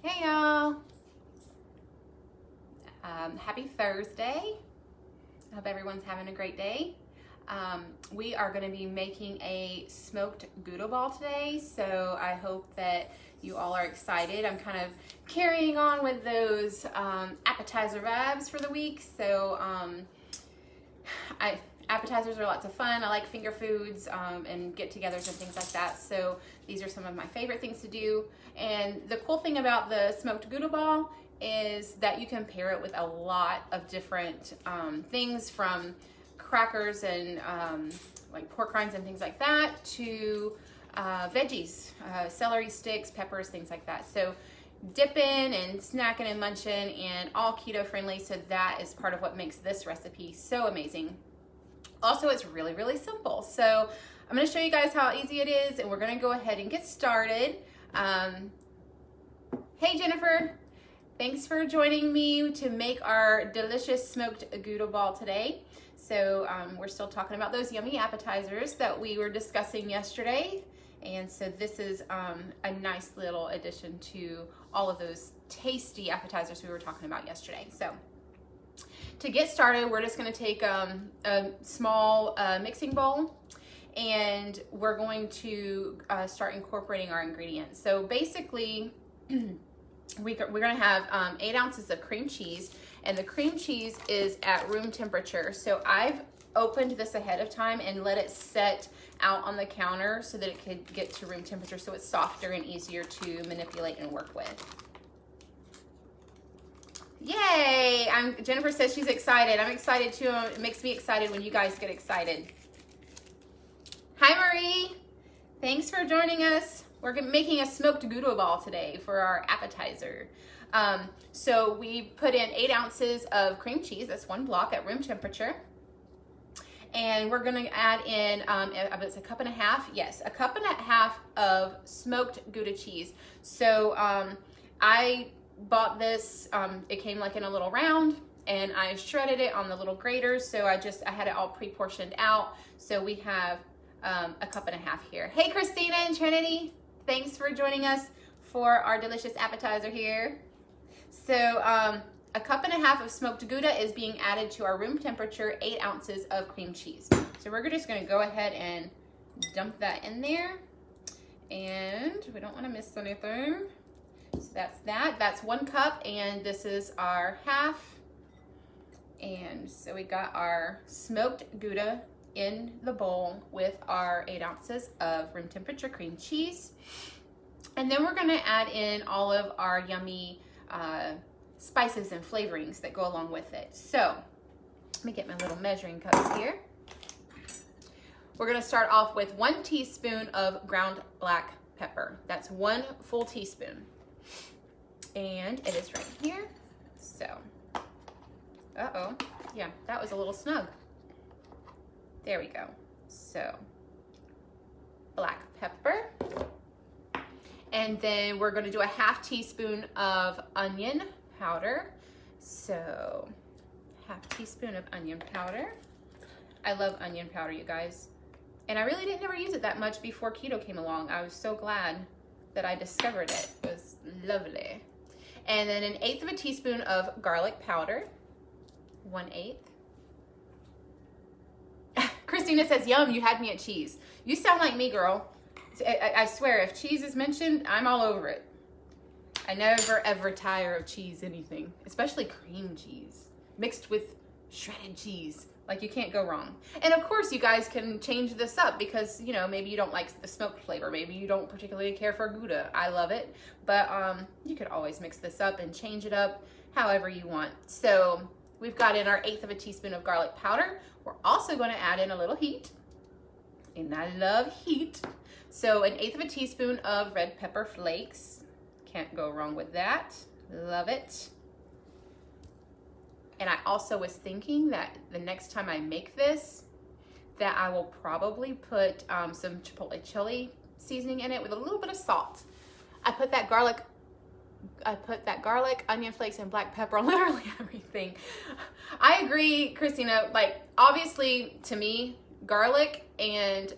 Hey y'all, happy Thursday. I hope everyone's having a great day. We are going to be making a smoked Gouda ball today, so I hope that you all are excited. I'm kind of carrying on with those appetizer vibes for the week, so appetizers are lots of fun. I like finger foods and get-togethers and things like that, so these are some of my favorite things to do. And the cool thing about the smoked Gouda ball is that you can pair it with a lot of different things, from crackers and like pork rinds and things like that to veggies, celery sticks, peppers, things like that. So dipping and snacking and munching, and all keto friendly, so that is part of what makes this recipe so amazing. Also, it's really, really simple. So I'm going to show you guys how easy it is, and we're going to go ahead and get started. Hey Jennifer, thanks for joining me to make our delicious smoked Gouda ball today. So we're still talking about those yummy appetizers that we were discussing yesterday. And so this is a nice little addition to all of those tasty appetizers we were talking about yesterday. So to get started, we're just going to take a small mixing bowl, and we're going to start incorporating our ingredients. So basically, we're going to have 8 ounces of cream cheese, and the cream cheese is at room temperature. So I've opened this ahead of time and let it set out on the counter so that it could get to room temperature, so it's softer and easier to manipulate and work with. Yay! Jennifer says she's excited. I'm excited too. It makes me excited when you guys get excited. Hi Marie! Thanks for joining us. We're making a smoked Gouda ball today for our appetizer. So we put in 8 ounces of cream cheese. That's 1 block at room temperature. And we're going to add in, it's a cup and a half. Yes, a cup and a half of smoked Gouda cheese. So I bought this, it came like in a little round, and I shredded it on the little graters. So I had it all pre-portioned out. So we have a cup and a half here. Hey Christina and Trinity, thanks for joining us for our delicious appetizer here. So a cup and a half of smoked Gouda is being added to our room temperature 8 ounces of cream cheese. So we're just going to go ahead and dump that in there, and we don't want to miss anything. So that's 1 cup, and this is our half. And so we got our smoked Gouda in the bowl with our 8 ounces of room temperature cream cheese. And then we're going to add in all of our yummy spices and flavorings that go along with it. So let me get my little measuring cups here. We're going to start off with 1 teaspoon of ground black pepper. That's 1 full teaspoon. And it is right here. So, yeah, that was a little snug. There we go. So, black pepper. And then we're going to do a half teaspoon of onion powder. So, half teaspoon of onion powder. I love onion powder, you guys. And I really didn't ever use it that much before keto came along. I was so glad that I discovered it. It was lovely. And then 1/8 of a teaspoon of garlic powder. 1/8. Christina says, yum, you had me at cheese. You sound like me, girl. I swear, if cheese is mentioned, I'm all over it. I never, ever tire of cheese anything, especially cream cheese mixed with shredded cheese. Like, you can't go wrong. And of course, you guys can change this up because, you know, maybe you don't like the smoked flavor. Maybe you don't particularly care for Gouda. I love it. But you could always mix this up and change it up however you want. So we've got in our 1/8 of a teaspoon of garlic powder. We're also going to add in a little heat. And I love heat. So 1/8 of a teaspoon of red pepper flakes. Can't go wrong with that. Love it. And I also was thinking that the next time I make this, that I will probably put some chipotle chili seasoning in it with a little bit of salt. I put that garlic, onion flakes, and black pepper on literally everything. I agree, Christina. Like, obviously, to me, garlic and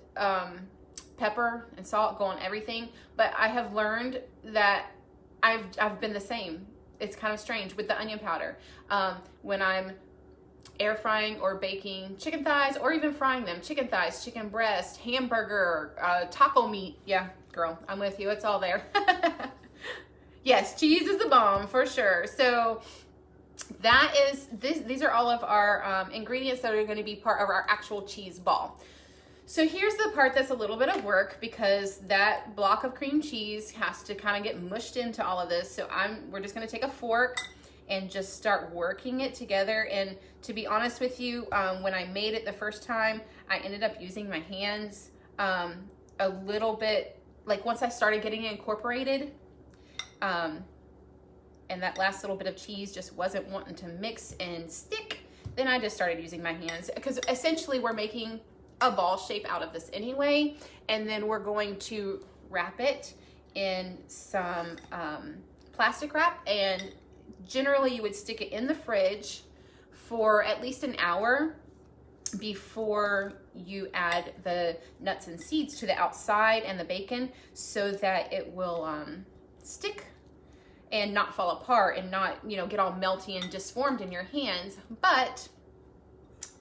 pepper and salt go on everything. But I have learned that I've been the same. It's kind of strange with the onion powder. When I'm air frying or baking chicken thighs, or even frying them, chicken thighs, chicken breast, hamburger, taco meat. Yeah, girl, I'm with you. It's all there. Yes, cheese is the bomb for sure. So that is these are all of our ingredients that are going to be part of our actual cheese ball. So here's the part that's a little bit of work, because that block of cream cheese has to kind of get mushed into all of this. So we're just going to take a fork and just start working it together. And to be honest with you, when I made it the first time, I ended up using my hands a little bit, like once I started getting it incorporated, and that last little bit of cheese just wasn't wanting to mix and stick, then I just started using my hands, because essentially we're making a ball shape out of this anyway, and then we're going to wrap it in some plastic wrap, and generally you would stick it in the fridge for at least an hour before you add the nuts and seeds to the outside and the bacon, so that it will stick and not fall apart and not, you know, get all melty and disformed in your hands. But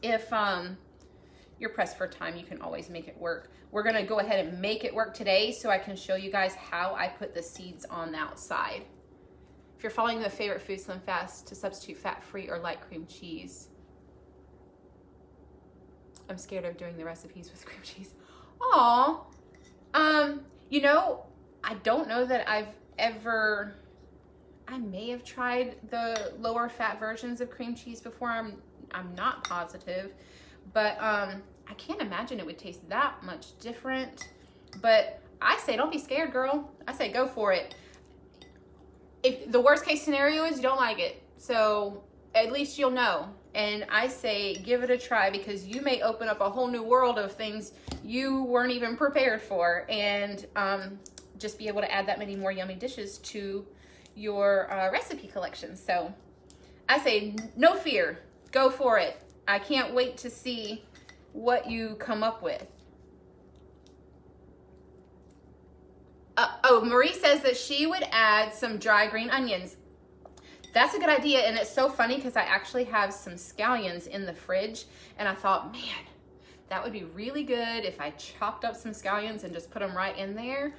if you're pressed for time, you can always make it work. We're gonna go ahead and make it work today so I can show you guys how I put the seeds on the outside. If you're following the favorite food SlimFast to substitute fat-free or light cream cheese. I'm scared of doing the recipes with cream cheese. Aw. You know, I don't know that I may have tried the lower fat versions of cream cheese before. I'm not positive, but I can't imagine it would taste that much different. But I say, don't be scared, girl. I say, go for it. If the worst case scenario is you don't like it, so at least you'll know. And I say, give it a try, because you may open up a whole new world of things you weren't even prepared for, and just be able to add that many more yummy dishes to your recipe collection. So I say, no fear, go for it. I can't wait to see what you come up with. Oh, Marie says that she would add some dry green onions. That's a good idea, and it's so funny because I actually have some scallions in the fridge, and I thought, man, that would be really good if I chopped up some scallions and just put them right in there.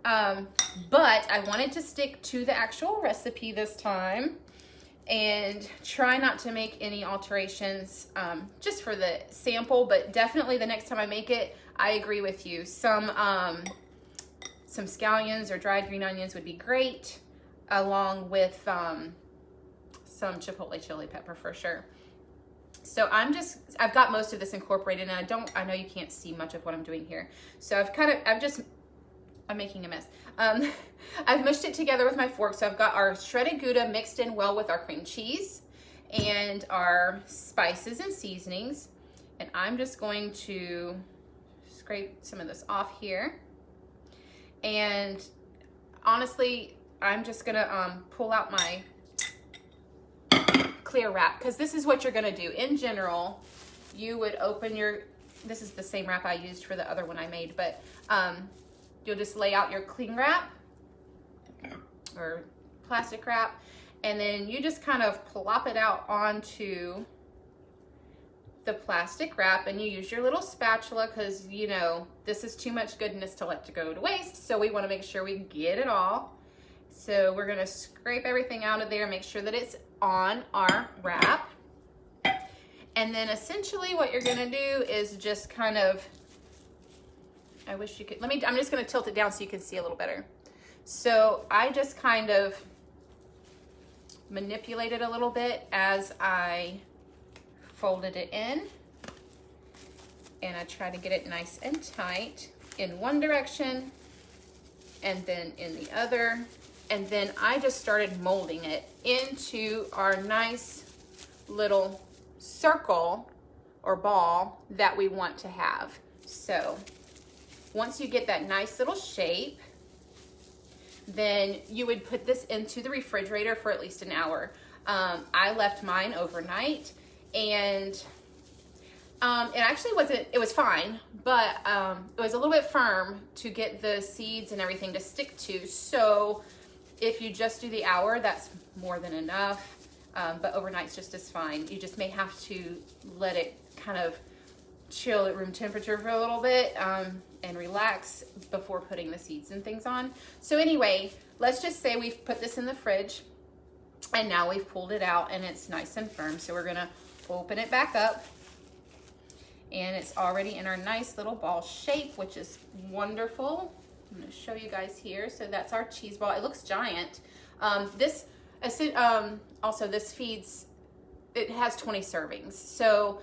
But I wanted to stick to the actual recipe this time and try not to make any alterations just for the sample, but definitely the next time I make it, I agree with you. Some scallions or dried green onions would be great, along with some chipotle chili pepper for sure. So I've got most of this incorporated, and I know you can't see much of what I'm doing here. So I'm making a mess. I've mushed it together with my fork. So I've got our shredded Gouda mixed in well with our cream cheese and our spices and seasonings. And I'm just going to scrape some of this off here. And honestly, I'm just gonna pull out my clear wrap, because this is what you're gonna do. In general, you would open this is the same wrap I used for the other one I made, but you'll just lay out your cling wrap or plastic wrap, and then you just kind of plop it out onto the plastic wrap, and you use your little spatula, because you know this is too much goodness to let go to waste, so we want to make sure we get it all. So we're going to scrape everything out of there, make sure that it's on our wrap, and then essentially what you're going to do is just kind of, I wish you could, I'm just going to tilt it down so you can see a little better. So I just kind of manipulate it a little bit as I folded it in, and I try to get it nice and tight in one direction and then in the other, and then I just started molding it into our nice little circle or ball that we want to have. So once you get that nice little shape, then you would put this into the refrigerator for at least an hour. I left mine overnight, and it actually it was fine, but it was a little bit firm to get the seeds and everything to stick to. So if you just do the hour, that's more than enough. But overnight's just as fine. You just may have to let it kind of chill at room temperature for a little bit and relax before putting the seeds and things on. So anyway, let's just say we've put this in the fridge and now we've pulled it out and it's nice and firm. So we're gonna open it back up and it's already in our nice little ball shape, which is wonderful. I'm gonna show you guys here. So that's our cheese ball. It looks giant. Also this feeds, it has 20 servings. So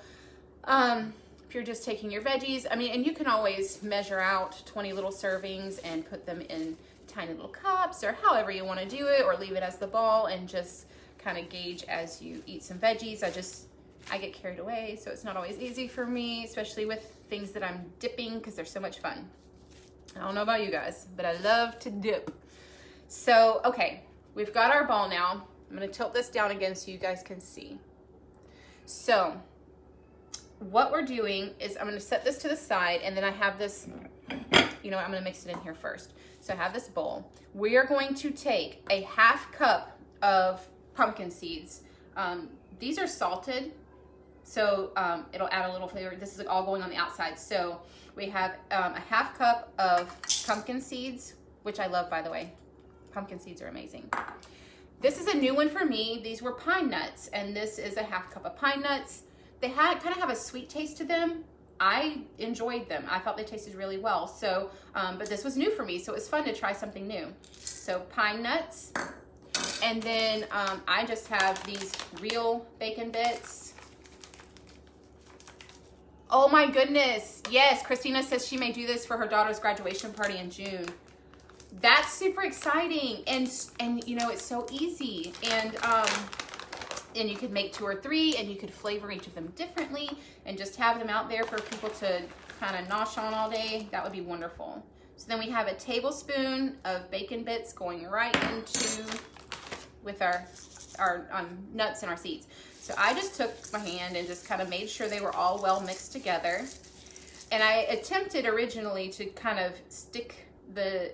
if you're just taking your veggies, I mean, and you can always measure out 20 little servings and put them in tiny little cups or however you want to do it, or leave it as the ball and just kind of gauge as you eat some veggies. I get carried away, so it's not always easy for me, especially with things that I'm dipping because they're so much fun. I don't know about you guys, but I love to dip. So, okay, we've got our ball now. I'm going to tilt this down again so you guys can see. So what we're doing is I'm going to set this to the side, and then I have this, you know, I'm going to mix it in here first. So I have this bowl. We are going to take a ½ cup of pumpkin seeds. These are salted, so it'll add a little flavor. This is all going on the outside. So we have a ½ cup of pumpkin seeds, which I love, by the way. Pumpkin seeds are amazing. This is a new one for me. These were pine nuts, and this is a ½ cup of pine nuts. They kind of have a sweet taste to them. I enjoyed them. I thought they tasted really well. So, but this was new for me, so it was fun to try something new. So pine nuts, and then I just have these real bacon bits. Oh my goodness! Yes, Christina says she may do this for her daughter's graduation party in June. That's super exciting, and you know, it's so easy, and you could make 2 or 3, and you could flavor each of them differently and just have them out there for people to kind of nosh on all day. That would be wonderful. So then we have a tablespoon of bacon bits going right into with our nuts and our seeds. So I just took my hand and just kind of made sure they were all well mixed together. And I attempted originally to kind of stick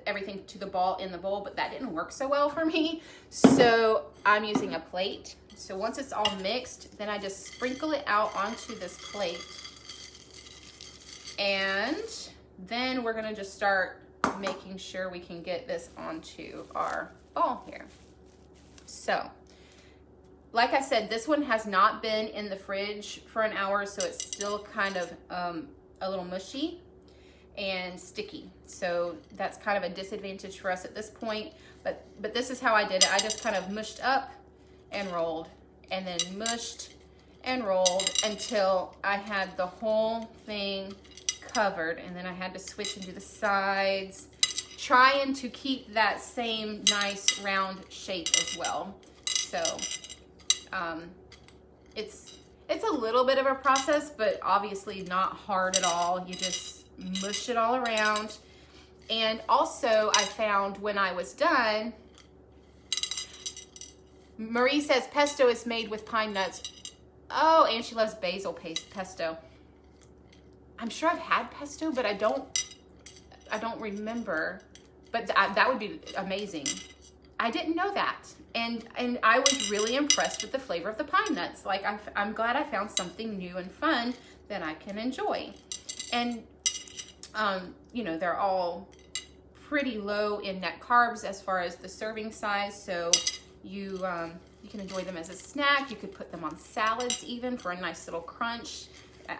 everything to the ball in the bowl, but that didn't work so well for me. So I'm using a plate. So once it's all mixed, then I just sprinkle it out onto this plate. And then we're gonna just start making sure we can get this onto our ball here. So, like I said, this one has not been in the fridge for an hour, so it's still kind of a little mushy and sticky. So that's kind of a disadvantage for us at this point. But this is how I did it. I just kind of mushed up and rolled, and then mushed and rolled until I had the whole thing covered, and then I had to switch into the sides, trying to keep that same nice round shape as well. So it's a little bit of a process, but obviously not hard at all. You just mush it all around. And also I found when I was done, Marie says pesto is made with pine nuts. Oh, and she loves basil pesto. I'm sure I've had pesto, but I don't remember. But that would be amazing. I didn't know that. And I was really impressed with the flavor of the pine nuts. Like, I'm glad I found something new and fun that I can enjoy. And, you know, they're all pretty low in net carbs as far as the serving size. So you can enjoy them as a snack. You could put them on salads even for a nice little crunch.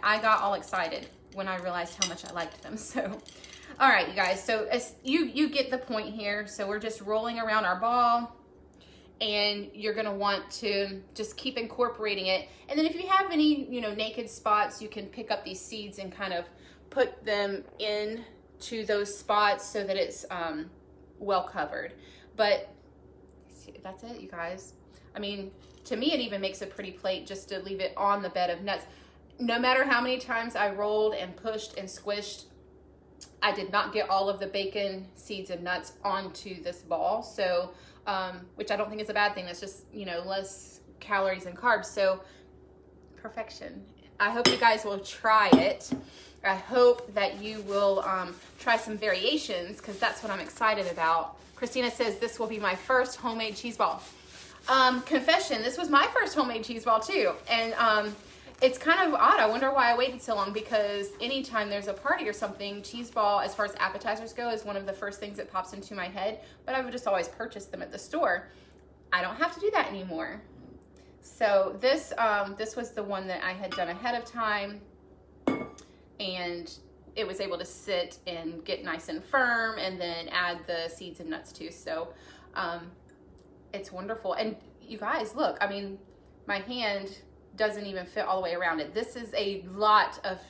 I got all excited when I realized how much I liked them. So, all right, you guys. So as you get the point here. So we're just rolling around our ball, and you're gonna want to just keep incorporating it. And then if you have any, you know, naked spots, you can pick up these seeds and kind of put them into those spots so that it's well covered. But that's it, you guys. I mean, to me, it even makes a pretty plate just to leave it on the bed of nuts. No matter how many times I rolled and pushed and squished, I did not get all of the bacon, seeds, and nuts onto this ball. So, which I don't think is a bad thing. That's just, you know, less calories and carbs. So, perfection. I hope you guys will try it. I hope that you will try some variations, because that's what I'm excited about. Christina says, this will be my first homemade cheese ball. Confession, this was my first homemade cheese ball too. And it's kind of odd. I wonder why I waited so long, because anytime there's a party or something, cheese ball, as far as appetizers go, is one of the first things that pops into my head. But I would just always purchase them at the store. I don't have to do that anymore. So this was the one that I had done ahead of time, and it was able to sit and get nice and firm, and then add the seeds and nuts too. So it's wonderful. And you guys, look, I mean, my hand doesn't even fit all the way around it. This is a lot of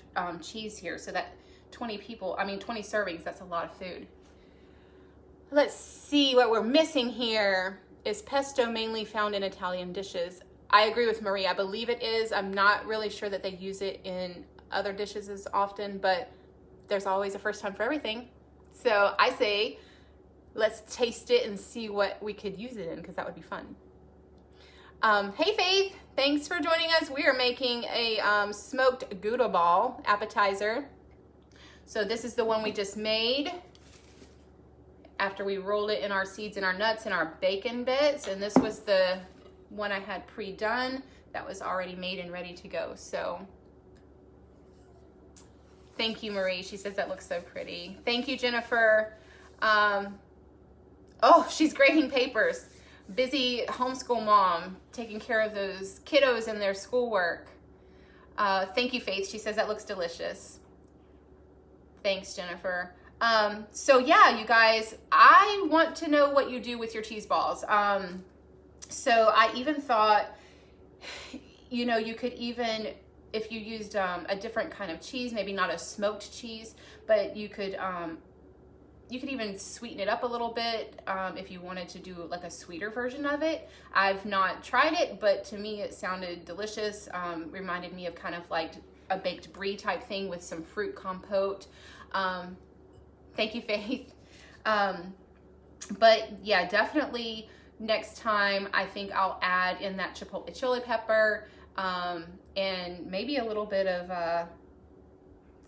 cheese here. So that 20 servings, that's a lot of food. Let's see what we're missing here. Is pesto mainly found in Italian dishes? I agree with Marie. I believe it is. I'm not really sure that they use it in other dishes as often, but there's always a first time for everything. So I say, let's taste it and see what we could use it in, because that would be fun. Hey Faith, thanks for joining us. We are making a smoked Gouda ball appetizer. So this is the one we just made after we rolled it in our seeds and our nuts and our bacon bits. And this was the one I had pre-done that was already made and ready to go. So thank you, Marie. She says that looks so pretty. Thank you, Jennifer. Oh, she's grading papers. Busy homeschool mom, taking care of those kiddos and their schoolwork. Thank you, Faith. She says that looks delicious. Thanks, Jennifer. So yeah, you guys, I want to know what you do with your cheese balls. So I even thought, you know, you could even, if you used a different kind of cheese, maybe not a smoked cheese, but you could even sweeten it up a little bit if you wanted to do like a sweeter version of it. I've not tried it, but to me it sounded delicious. Reminded me of kind of like a baked brie type thing with some fruit compote. Thank you, Faith. But yeah, definitely next time I think I'll add in that chipotle chili pepper and maybe a little bit of a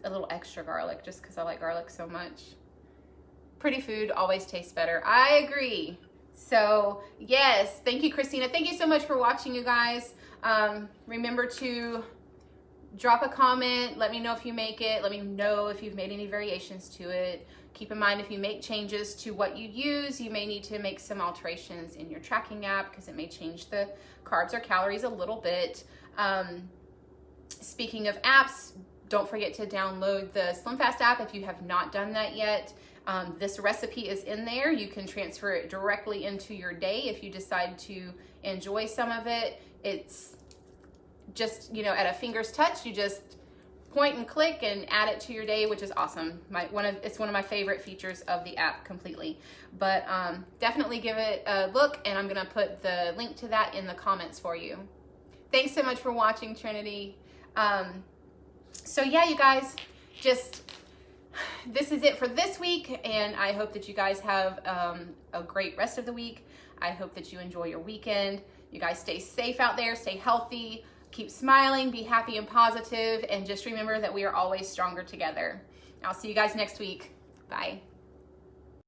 little extra garlic, just because I like garlic so much. Pretty food always tastes better. I agree. So yes, thank you, Christina. Thank you so much for watching, you guys. Remember to drop a comment. Let me know if you make it. Let me know if you've made any variations to it. Keep in mind, if you make changes to what you use, you may need to make some alterations in your tracking app, because it may change the carbs or calories a little bit. Speaking of apps, don't forget to download the SlimFast app if you have not done that yet. This recipe is in there. You can transfer it directly into your day if you decide to enjoy some of it. It's just, you know, at a finger's touch. You just point and click and add it to your day, which is awesome. It's one of my favorite features of the app completely. But definitely give it a look, and I'm gonna put the link to that in the comments for you. Thanks so much for watching, Trinity. So yeah, you guys, this is it for this week, and I hope that you guys have a great rest of the week. I hope that you enjoy your weekend. You guys stay safe out there, stay healthy, keep smiling, be happy and positive, and just remember that we are always stronger together. I'll see you guys next week. Bye.